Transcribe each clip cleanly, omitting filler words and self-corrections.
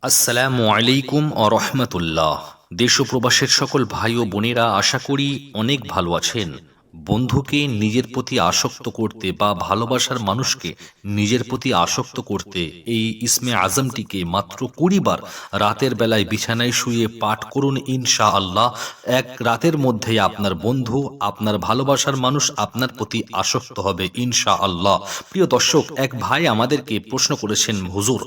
আসসালামু আলাইকুম ওয়া রাহমাতুল্লাহ। দেশ ও প্রবাসের সকল ভাই ও বোনেরা আশা করি অনেক ভালো আছেন। বন্ধুকে নিজের প্রতি আসক্ত করতে বা ভালোবাসার মানুষকে নিজের প্রতি আসক্ত করতে এই ইসমে আজমটিকে মাত্র ২০ বার রাতের বেলায় বিছানায় শুয়ে পাঠ করুন ইনশাআল্লাহ। এক রাতের মধ্যেই আপনার বন্ধু, আপনার ভালোবাসার মানুষ আপনার প্রতি আসক্ত হবে ইনশাআল্লাহ। প্রিয় দর্শক, এক ভাই আমাদেরকে প্রশ্ন করেছেন, হুজুর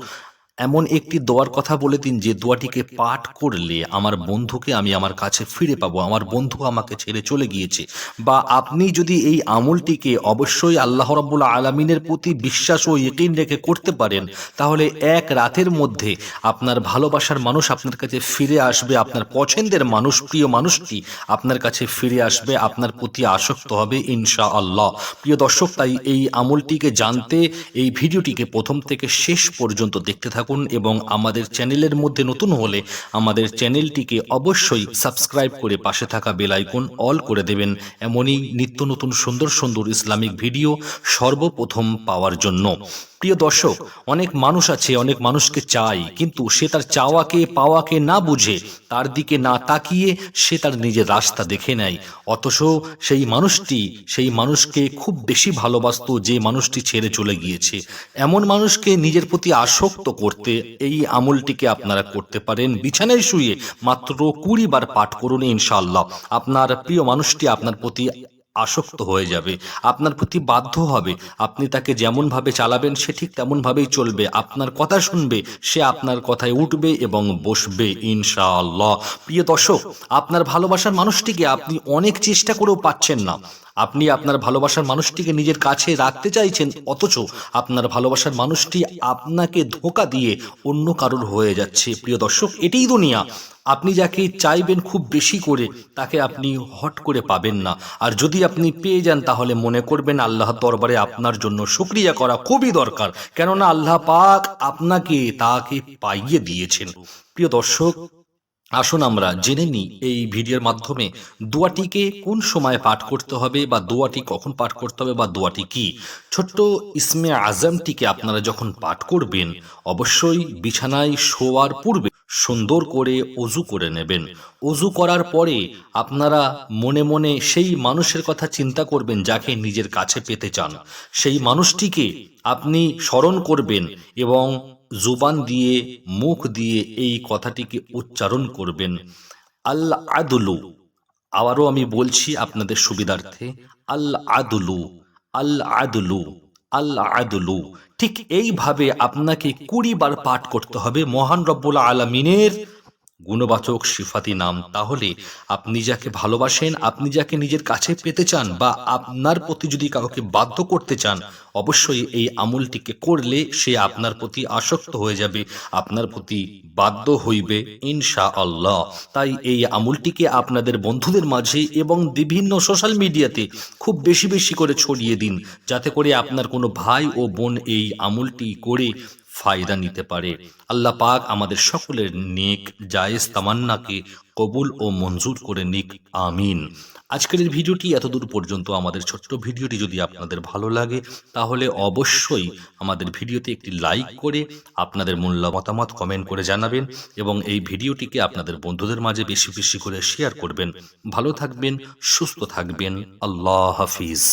এমন একটি দোয়ার কথা বলে দিন যে দোয়াটিকে পাঠ করলে আমার বন্ধুকে আমি আমার কাছে ফিরে পাবো, আমার বন্ধু আমাকে ছেড়ে চলে গিয়েছে। বা আপনি যদি এই আমলটিকে অবশ্যই আল্লাহ রাব্বুল আলামিনের প্রতি বিশ্বাস ও ইকিন রেখে করতে পারেন, তাহলে এক রাতের মধ্যে আপনার ভালোবাসার মানুষ আপনার কাছে ফিরে আসবে, আপনার পছন্দের মানুষ, প্রিয় মানুষটি আপনার কাছে ফিরে আসবে, আপনার প্রতি আসক্ত হবে ইনশাআল্লাহ। প্রিয় দর্শক, তাই এই আমলটিকে জানতে এই ভিডিওটিকে প্রথম থেকে শেষ পর্যন্ত দেখতে থাকুন এবং আমাদের চ্যানেলের মধ্যে নতুন হলে আমাদের চ্যানেলটিকে অবশ্যই সাবস্ক্রাইব করে পাশে থাকা বেল আইকন অল করে দেবেন, এমনই নিত্য নতুন সুন্দর সুন্দর ইসলামিক ভিডিও সর্বপ্রথম পাওয়ার জন্য। প্রিয় দর্শক, অনেক মানুষ আছে, অনেক মানুষকে চাই, কিন্তু সে তার চাওয়াকে পাওয়াকে না বুঝে, তার দিকে না তাকিয়ে সে তার নিজের রাস্তা দেখে নেয়। অথচ সেই মানুষকে খুব বেশি ভালোবাসতো যে মানুষটি ছেড়ে চলে গিয়েছে। এমন মানুষকে নিজের প্রতি আসক্ত করতে এই আমলটিকে আপনারা করতে পারেন। বিছানায় শুয়ে মাত্র ২০ বার পাঠ করুন ইনশাআল্লাহ। আপনার প্রিয় মানুষটি আপনার প্রতি আসক্ত হয়ে যাবে, আপনার প্রতি বাধ্য হবে। আপনি তাকে যেমন ভাবে চালাবেন সে ঠিক তেমন ভাবেই চলবে, আপনার কথা শুনবে, সে আপনার কথায় উঠবে এবং বসবে ইনশাআল্লাহ। প্রিয় দর্শক, আপনার ভালোবাসার মানুষটিকে আপনি অনেক চেষ্টা করেও পাচ্ছেন না। আপনি আপনার ভালোবাসার মানুষটিকে নিজের কাছে রাখতে চাইছেন, অথচ আপনার ভালোবাসার মানুষটি আপনাকে ধোঁকা দিয়ে অন্য কারোর হয়ে যাচ্ছে। প্রিয় দর্শক, এটাই দুনিয়া। আপনি যাকে চাইবেন খুব বেশি করে, তাকে আপনি হট করে পাবেন না। আর যদি আপনি পেয়ে যান, তাহলে মনে করবেন আল্লাহর দরবারে আপনার জন্য শুকরিয়া করা খুবই দরকার, কেননা আল্লাহ পাক আপনাকে তাকে পাইয়ে দিয়েছেন। প্রিয় দর্শক, আসুন আমরা জেনে নিই এই ভিডিওর মাধ্যমে দোয়াটিকে কোন সময় পাঠ করতে হবে, বা দোয়াটি কখন পাঠ করতে হবে, বা দোয়াটি কি। ছোট্ট ইসমে আজমটিকে আপনারা যখন পাঠ করবেন, অবশ্যই বিছানায় শোয়ার পূর্বে সুন্দর করে অজু করে নেবেন। অজু করার পরে আপনারা মনে মনে সেই মানুষের কথা চিন্তা করবেন যাকে নিজের কাছে পেতে চান। সেই মানুষটিকে আপনি স্মরণ করবেন এবং জুবান দিয়ে, মুখ দিয়ে এই কথাটিকে উচ্চারণ করবেন, আল আদলু। আবারও আমি বলছি আপনাদের সুবিধার্থে, আল আদলু, আল আদলু, আল আদলু। ঠিক এইভাবে আপনাকে ২০ বার পাঠ করতে হবে মহান রব্বুল আলামিনের গুণবাচক সিফাতি নাম। তাহলে আপনি যাকে ভালোবাসেন, আপনি যাকে নিজের কাছে পেতে চান, বা আপনার প্রতি যদি কাউকে বাধ্য করতে চান, অবশ্যই এই আমলটিকে করলে সে আপনার প্রতি আসক্ত হয়ে যাবে, আপনার প্রতি বাধ্য হইবে ইনশাআল্লাহ। তাই এই আমলটিকে আপনাদের বন্ধুদের মাঝে এবং বিভিন্ন সোশ্যাল মিডিয়াতে খুব বেশি বেশি করে ছড়িয়ে দিন, যাতে করে আপনার কোনো ভাই ও বোন এই আমলটি করে ফায়দা নিতে পারে। আল্লাহ পাক আমাদের সকলের নেক জায়েজ তামান্নাকে কবুল ও মঞ্জুর করে নিক, আমিন। আজকের এই ভিডিওটি এতদূর পর্যন্ত। আমাদের ছোট্ট ভিডিওটি যদি আপনাদের ভালো লাগে, তাহলে অবশ্যই আমাদের ভিডিওতে একটি লাইক করে আপনাদের মূল্য মতামত কমেন্ট করে জানাবেন, এবং এই ভিডিওটিকে আপনাদের বন্ধুদের মাঝে বেশি বেশি করে শেয়ার করবেন। ভালো থাকবেন, সুস্থ থাকবেন। আল্লাহ হাফিজ।